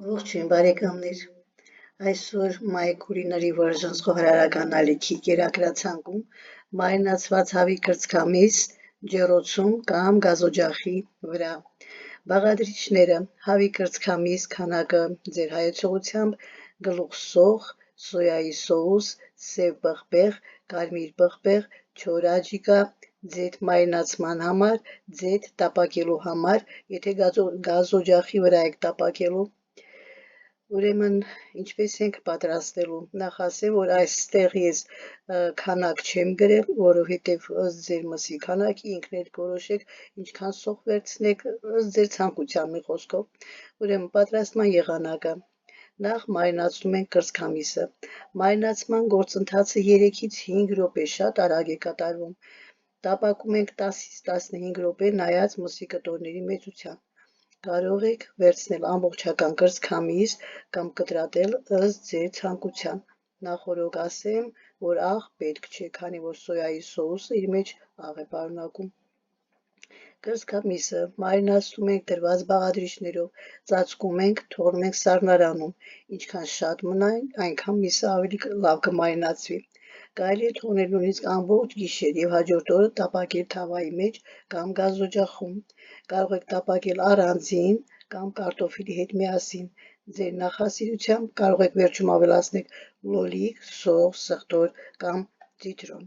Ողջույն բարեկամներ, այսօր մայ կուլինարի versions խոհարարական ալիքի կերակրացանկում մարինացված հավի կրծքամիս ջեռոցում կամ գազօջախի վրա։ Բաղադրիչները՝ հավի կրծքամիս քանակը ձեր հայեցողությամբ, գլուխ սոյայի սոուս, սև պղպեղ, կարմիր պղպեղ, չոր աջիկա, ձեթ մարինացման համար, ձեթ տապակելու համար, եթե գազօջախի վրա եք տապակելու։ Ուրեմն ինչպես ենք պատրաստելու, նախ ասեմ, որ այստեղ ես քանակ չեմ գրել, որովհետև ըստ ձեր մսի քանակի ինքն էլ որոշեք ինչքան սոխ վերցնեք, ըստ ձեր ցանկության մի խոսքով։ Ուրեմն պատրաստման եղանակը։ Նախ մարինացնում ենք կրծքամիսը։ Մարինացման գործընթացը 3-ից 5 րոպե շատ արագ է կատարվում։ Տապակում ենք 10-ից 15 րոպե նայած մսի կտորների մեծության։ Կարող եք վերցնել ամբողջական կրծքամիս կամ կտրատել ըստ ձեր ցանկության։ Նախօրոք ասեմ, որ աղ պետք չէ, քանի որ սոյայի սոուսը իր մեջ աղ է պարունակում։ Կրծքամիսը մարինացնում ենք դրված բաղադրիչներով, ծածկում ենք, թողնում ենք սառնարանում։ Ինչքան շատ մնա, այնքան միսը ավելի լավ կմարինացվի։ Կարելի է թողնել նույնիսկ ամբողջ գիշեր և հաջորդ օրը տապակել թավայի մեջ կամ գազօջախում։ Կարող եք տապակել առանձին կամ կարտոֆիլի հետ միասին։ Ձեր նախասիրությամբ կարող եք վերջում ավելացնել լոլիկ, սոխ, սխտոր կամ ցիտրոն։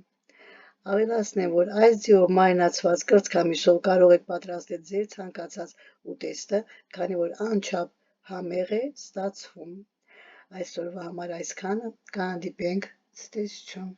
Ավելացնեմ, որ այս ձևով մարինացված կրծքամիսով կարող եք պատրաստել ձեր ցանկացած ուտեստը, քանի որ անչափ համեղ է ստացվում։ Այսօրվա համար այսքանը, կհանդիպենք ցտեսություն։